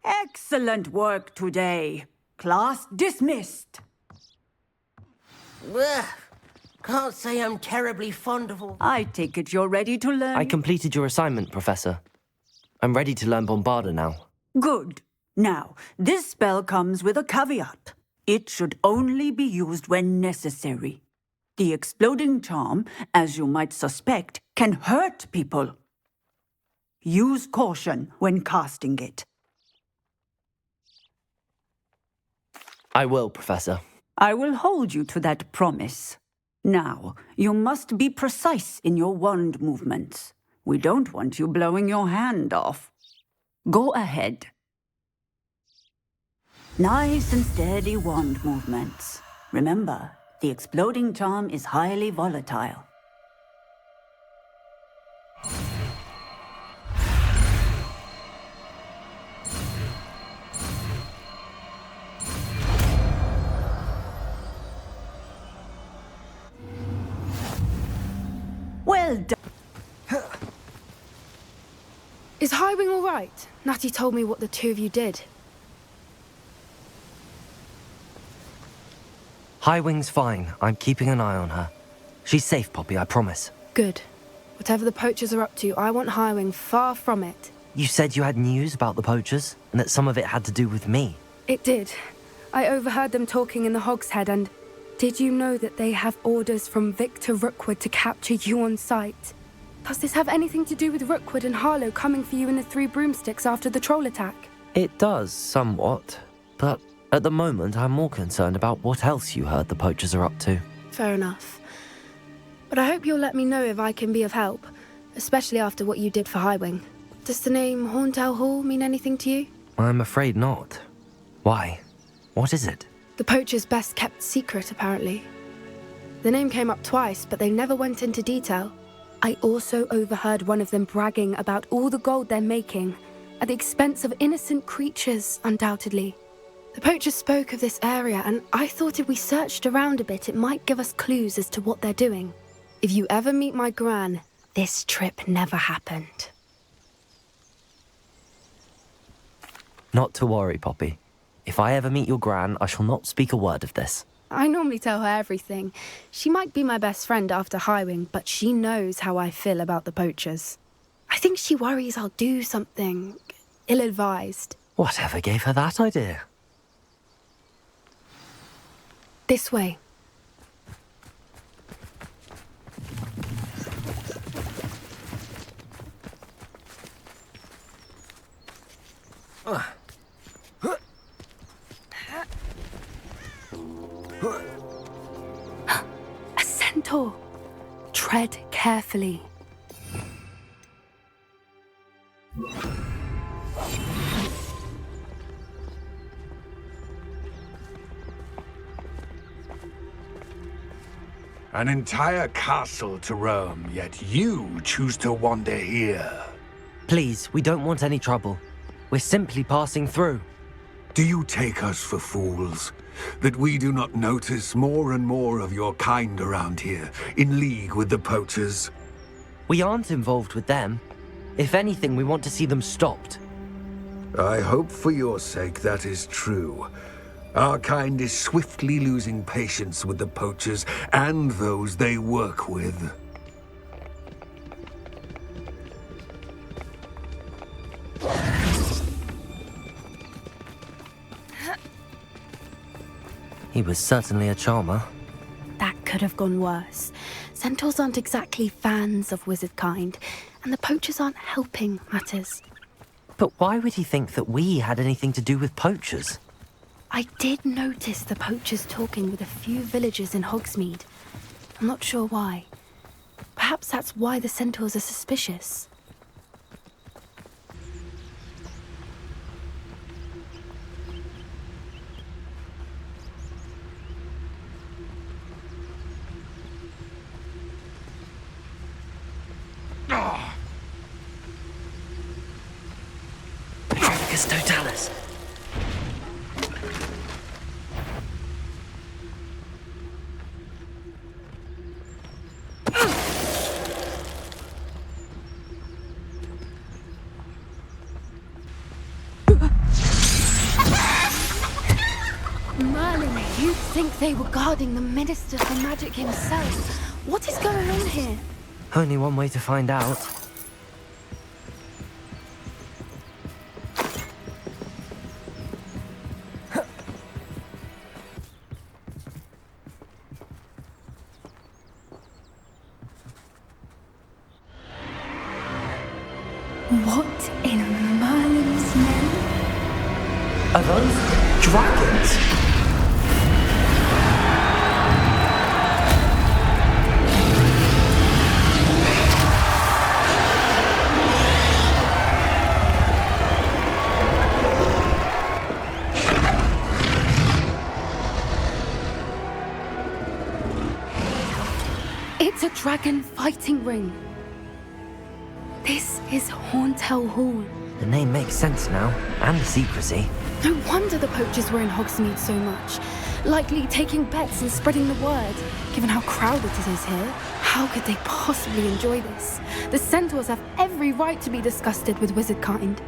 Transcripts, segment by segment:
Excellent work today. Class dismissed. Ugh. Can't say I'm terribly fond of all... I take it you're ready to learn. I completed your assignment, Professor. I'm ready to learn Bombarda now. Good. Now, this spell comes with a caveat. It should only be used when necessary. The exploding charm, as you might suspect, can hurt people. Use caution when casting it. I will, Professor. I will hold you to that promise. Now, you must be precise in your wand movements. We don't want you blowing your hand off. Go ahead. Nice and steady wand movements. Remember, the exploding charm is highly volatile. Well done. Is Highwing all right? Natty told me what the two of you did. Highwing's fine. I'm keeping an eye on her. She's safe, Poppy, I promise. Good. Whatever the poachers are up to, I want Highwing far from it. You said you had news about the poachers, and that some of it had to do with me. It did. I overheard them talking in the Hogshead, and did you know that they have orders from Victor Rookwood to capture you on sight? Does this have anything to do with Rookwood and Harlow coming for you in the Three Broomsticks after the troll attack? It does, somewhat. But at the moment, I'm more concerned about what else you heard the poachers are up to. Fair enough. But I hope you'll let me know if I can be of help, especially after what you did for Highwing. Does the name Horntail Hall mean anything to you? I'm afraid not. Why? What is it? The poachers' best kept secret, apparently. The name came up twice, but they never went into detail. I also overheard one of them bragging about all the gold they're making, at the expense of innocent creatures, undoubtedly. The poachers spoke of this area, and I thought if we searched around a bit, it might give us clues as to what they're doing. If you ever meet my gran, this trip never happened. Not to worry, Poppy. If I ever meet your gran, I shall not speak a word of this. I normally tell her everything. She might be my best friend after Highwing, but she knows how I feel about the poachers. I think she worries I'll do something ill-advised. Whatever gave her that idea? This way. A centaur. Tread carefully. An entire castle to roam, yet you choose to wander here. Please, we don't want any trouble. We're simply passing through. Do you take us for fools? That we do not notice more and more of your kind around here, in league with the poachers? We aren't involved with them. If anything, we want to see them stopped. I hope for your sake that is true. Our kind is swiftly losing patience with the poachers and those they work with. He was certainly a charmer. That could have gone worse. Centaurs aren't exactly fans of wizard kind, and the poachers aren't helping matters. But why would he think that we had anything to do with poachers? I did notice the poachers talking with a few villagers in Hogsmeade. I'm not sure why. Perhaps that's why the centaurs are suspicious. Trafficus Totalis. You'd think they were guarding the Minister for Magic himself. What is going on here? Only one way to find out. What in Merlin's name? Are those dragons? It's a dragon fighting ring. This is Horntail Hall. The name makes sense now, and the secrecy. No wonder the poachers were in Hogsmeade so much. Likely taking bets and spreading the word. Given how crowded it is here, how could they possibly enjoy this? The centaurs have every right to be disgusted with wizard kind.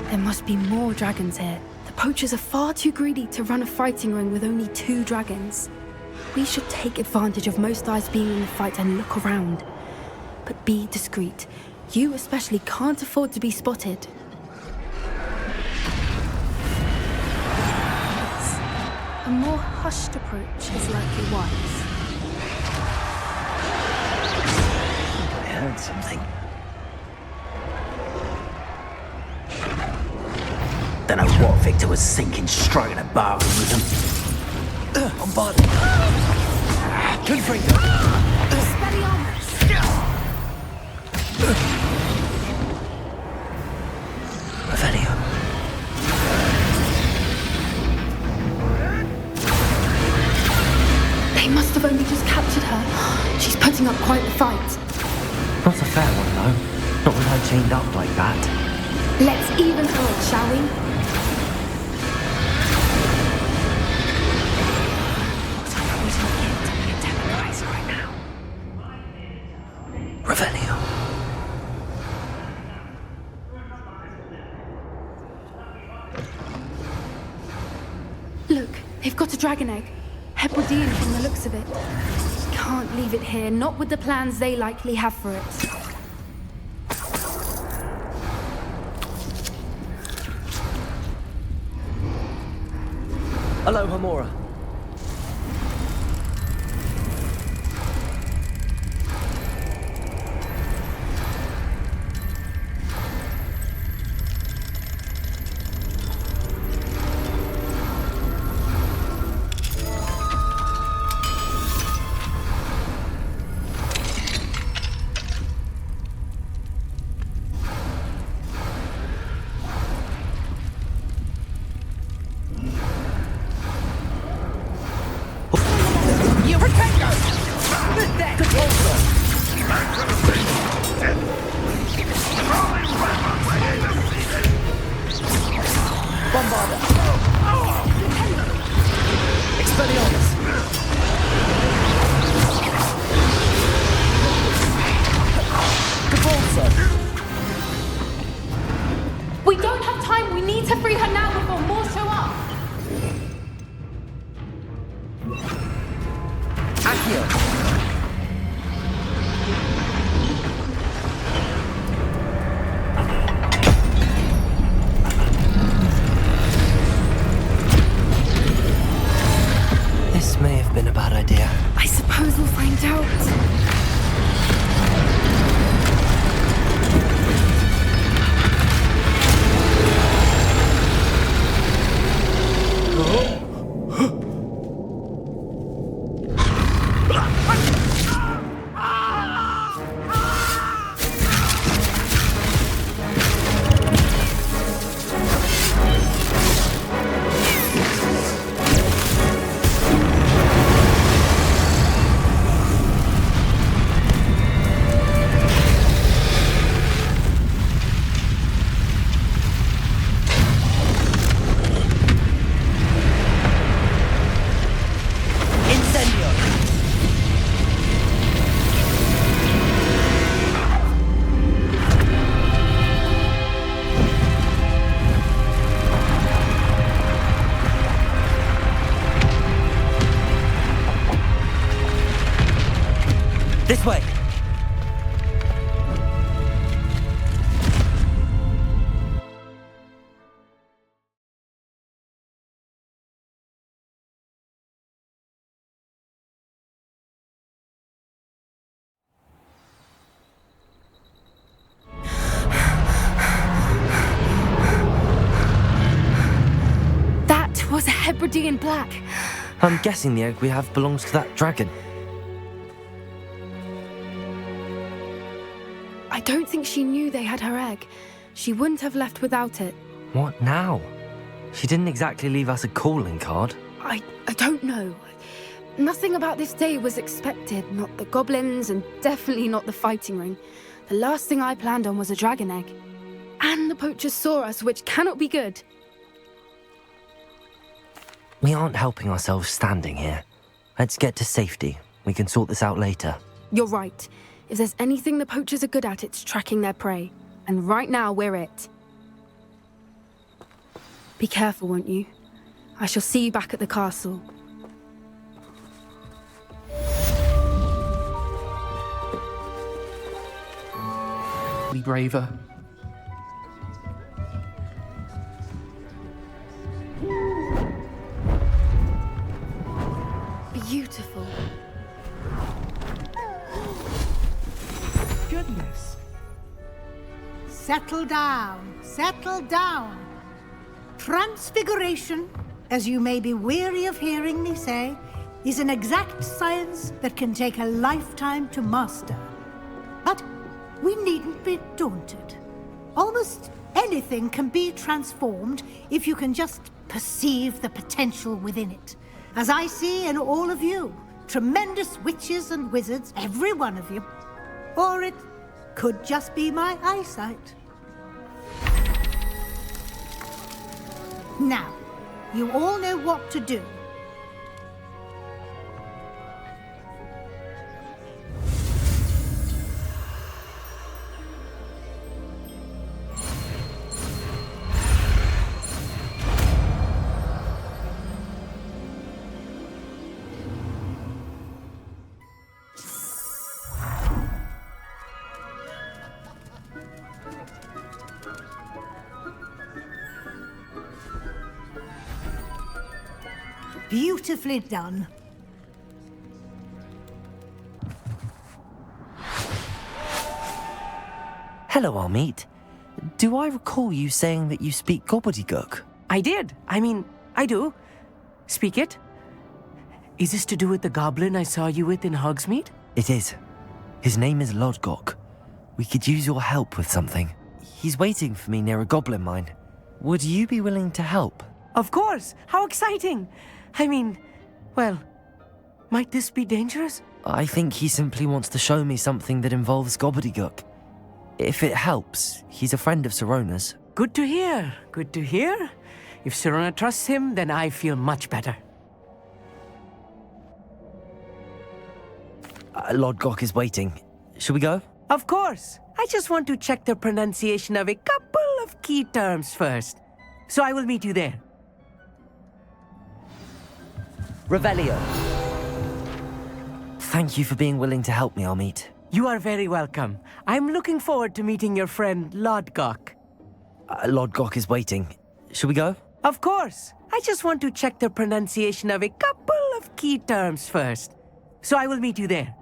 There must be more dragons here. The poachers are far too greedy to run a fighting ring with only 2 dragons. We should take advantage of most eyes being in the fight and look around. But be discreet. You especially can't afford to be spotted. A more hushed approach is likely wise. I heard something. Don't know what Victor was thinking, striking a bargain with them. I'm bothered. Confringo. Revelio. They must have only just captured her. She's putting up quite the fight. Not a fair one, though. Not with her chained up like that. Let's even throw it, shall we? Revelio. Look, they've got a dragon egg. Hebridean from the looks of it. Can't leave it here, not with the plans they likely have for it. Hello, Hamora. We don't have time. We need to free her now before more show up. This may have been a bad idea. I suppose we'll find out. already in black. I'm guessing the egg we have belongs to that dragon. I don't think she knew they had her egg. She wouldn't have left without it. What now? She didn't exactly leave us a calling card. I don't know. Nothing about this day was expected. Not the goblins, and definitely not the fighting ring. The last thing I planned on was a dragon egg. And the poachers saw us, which cannot be good. We aren't helping ourselves standing here. Let's get to safety. We can sort this out later. You're right. If there's anything the poachers are good at, it's tracking their prey. And right now, we're it. Be careful, won't you? I shall see you back at the castle. Be braver. Beautiful. Goodness. Settle down, settle down. Transfiguration, as you may be weary of hearing me say, is an exact science that can take a lifetime to master. But we needn't be daunted. Almost anything can be transformed if you can just perceive the potential within it. As I see in all of you, tremendous witches and wizards, every one of you. Or it could just be my eyesight. Now, you all know what to do. Beautifully done. Hello, Amit. Do I recall you saying that you speak gobbledygook? I did. I do. Speak it. Is this to do with the goblin I saw you with in Hogsmeade? It is. His name is Lodgok. We could use your help with something. He's waiting for me near a goblin mine. Would you be willing to help? Of course. How exciting. Well, might this be dangerous? I think he simply wants to show me something that involves gobbledygook. If it helps, he's a friend of Sirona's. Good to hear. Good to hear. If Sirona trusts him, then I feel much better. Lodgok is waiting. Shall we go? Of course. I just want to check the pronunciation of a couple of key terms first. So I will meet you there. Revelio. Thank you for being willing to help me, Amit. You are very welcome. I'm looking forward to meeting your friend, Lodgok. Lodgok is waiting. Shall we go? Of course. I just want to check the pronunciation of a couple of key terms first. So I will meet you there.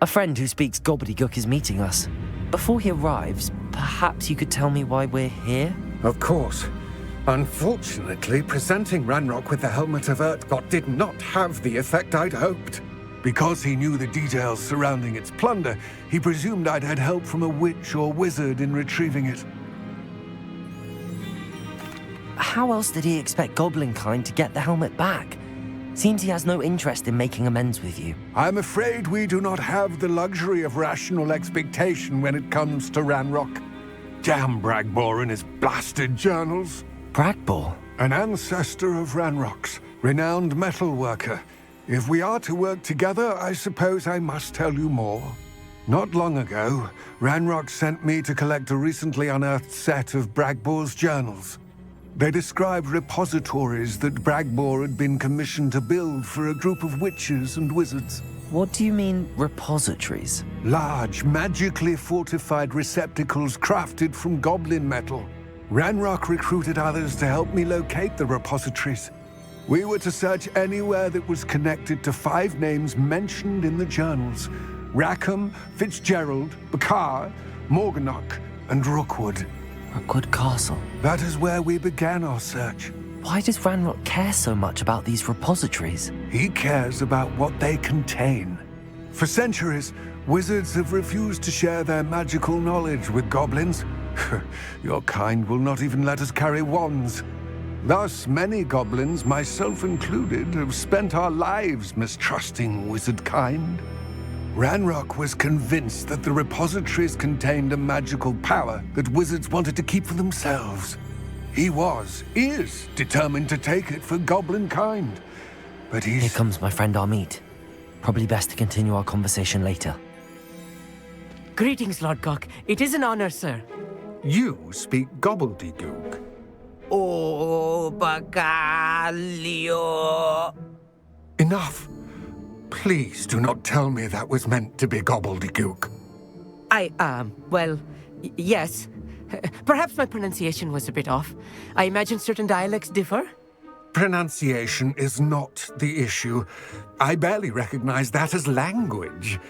A friend who speaks gobbledygook is meeting us. Before he arrives, perhaps you could tell me why we're here? Of course. Unfortunately, presenting Ranrock with the Helmet of Urtkot did not have the effect I'd hoped. Because he knew the details surrounding its plunder, he presumed I'd had help from a witch or wizard in retrieving it. How else did he expect Goblinkind to get the helmet back? Seems he has no interest in making amends with you. I'm afraid we do not have the luxury of rational expectation when it comes to Ranrock. Damn Bragbor and his blasted journals. Bragbor? An ancestor of Ranrock's, renowned metal worker. If we are to work together, I suppose I must tell you more. Not long ago, Ranrock sent me to collect a recently unearthed set of Bragbor's journals. They described repositories that Bragbor had been commissioned to build for a group of witches and wizards. What do you mean, repositories? Large, magically fortified receptacles crafted from goblin metal. Ranrock recruited others to help me locate the repositories. We were to search anywhere that was connected to 5 names mentioned in the journals. Rackham, Fitzgerald, Bakar, Morganach, and Rookwood. Rookwood Castle. That is where we began our search. Why does Ranrock care so much about these repositories? He cares about what they contain. For centuries, wizards have refused to share their magical knowledge with goblins. Your kind will not even let us carry wands. Thus, many goblins, myself included, have spent our lives mistrusting wizard kind. Ranrock was convinced that the repositories contained a magical power that wizards wanted to keep for themselves. He is determined to take it for goblin kind. But Here comes my friend Amit. Probably best to continue our conversation later. Greetings, Lord Gok. It is an honor, sir. You speak gobbledygook. Oh, Bagalio. Enough. Please do not tell me that was meant to be gobbledygook. Well, yes. Perhaps my pronunciation was a bit off. I imagine certain dialects differ. Pronunciation is not the issue. I barely recognize that as language.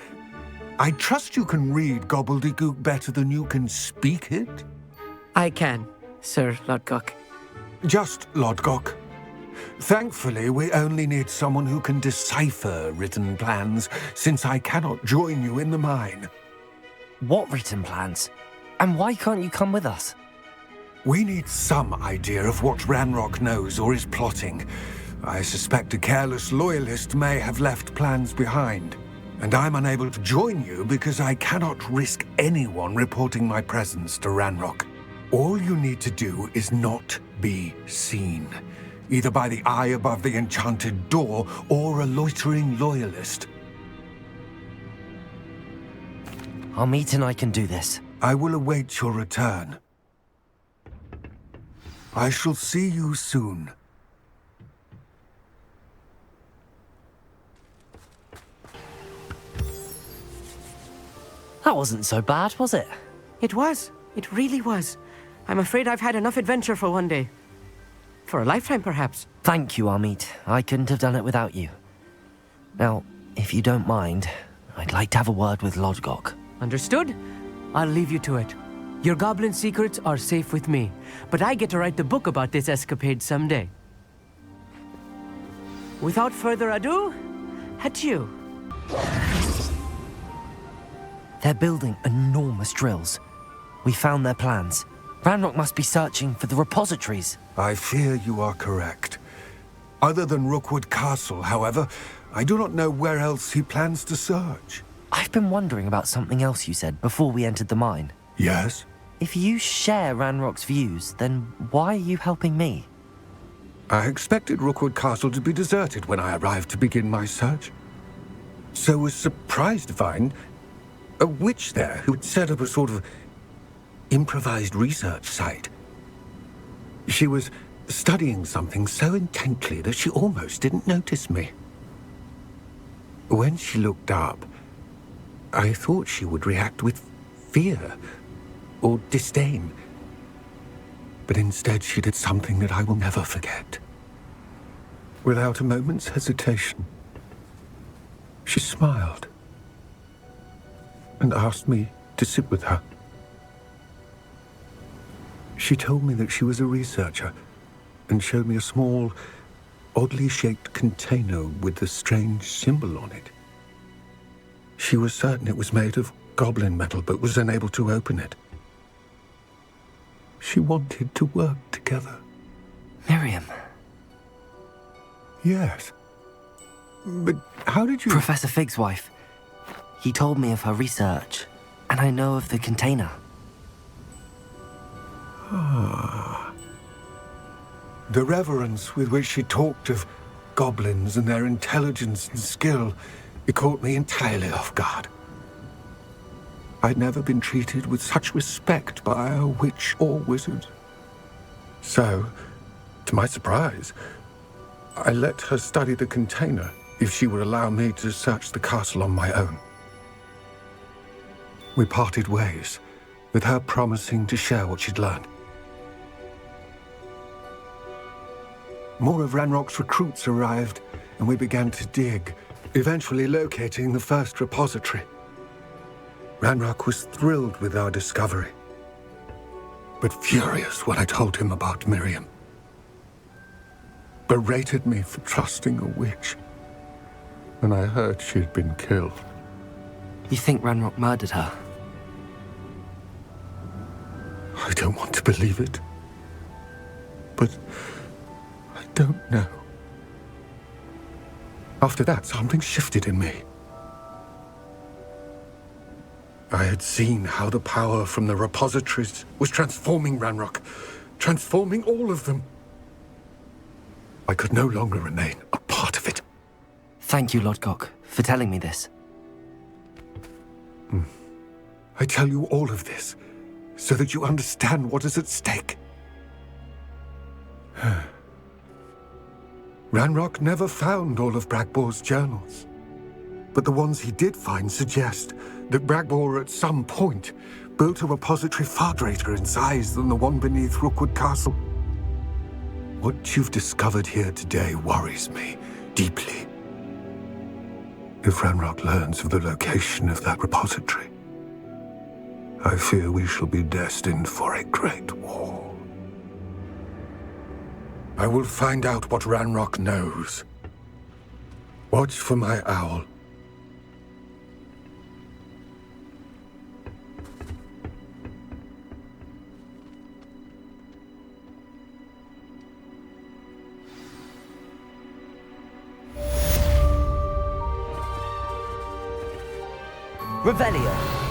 I trust you can read gobbledygook better than you can speak it? I can, Sir Lord Gok. Just Lord Gok. Thankfully, we only need someone who can decipher written plans, since I cannot join you in the mine. What written plans? And why can't you come with us? We need some idea of what Ranrock knows or is plotting. I suspect a careless loyalist may have left plans behind. And I'm unable to join you because I cannot risk anyone reporting my presence to Ranrock. All you need to do is not be seen, either by the eye above the enchanted door or a loitering loyalist. Amit and I can do this. I will await your return. I shall see you soon. That wasn't so bad, was it? It was. It really was. I'm afraid I've had enough adventure for one day. For a lifetime, perhaps. Thank you, Amit. I couldn't have done it without you. Now, if you don't mind, I'd like to have a word with Lodgok. Understood? I'll leave you to it. Your goblin secrets are safe with me, but I get to write the book about this escapade someday. Without further ado, adieu. They're building enormous drills. We found their plans. Ranrock must be searching for the repositories. I fear you are correct. Other than Rookwood Castle, however, I do not know where else he plans to search. I've been wondering about something else you said before we entered the mine. Yes? If you share Ranrock's views, then why are you helping me? I expected Rookwood Castle to be deserted when I arrived to begin my search. So was surprised to find a witch there who had set up a sort of improvised research site. She was studying something so intently that she almost didn't notice me. When she looked up, I thought she would react with fear or disdain. But instead she did something that I will never forget. Without a moment's hesitation, she smiled and asked me to sit with her. She told me that she was a researcher and showed me a small, oddly shaped container with a strange symbol on it. She was certain it was made of goblin metal, but was unable to open it. She wanted to work together. Miriam. Yes. But how did you... Professor Fig's wife. He told me of her research, and I know of the container. Ah. The reverence with which she talked of goblins and their intelligence and skill, it caught me entirely off guard. I'd never been treated with such respect by a witch or wizard. So, to my surprise, I let her study the container if she would allow me to search the castle on my own. We parted ways, with her promising to share what she'd learned. more of Ranrock's recruits arrived, and we began to dig, eventually locating the first repository. Ranrock was thrilled with our discovery, but furious when I told him about Miriam. Berated me for trusting a witch when I heard she'd been killed. You think Ranrock murdered her? I don't want to believe it, but I don't know. After that, something shifted in me. I had seen how the power from the repositories was transforming Ranrock, transforming all of them. I could no longer remain a part of it. Thank you, Lodgok, for telling me this. I tell you all of this so that you understand what is at stake. Ranrock never found all of Bragbor's journals, but the ones he did find suggest that Bragbor at some point built a repository far greater in size than the one beneath Rookwood Castle. What you've discovered here today worries me deeply. If Ranrock learns of the location of that repository, I fear we shall be destined for a great war. I will find out what Ranrock knows. Watch for my owl. Revelio.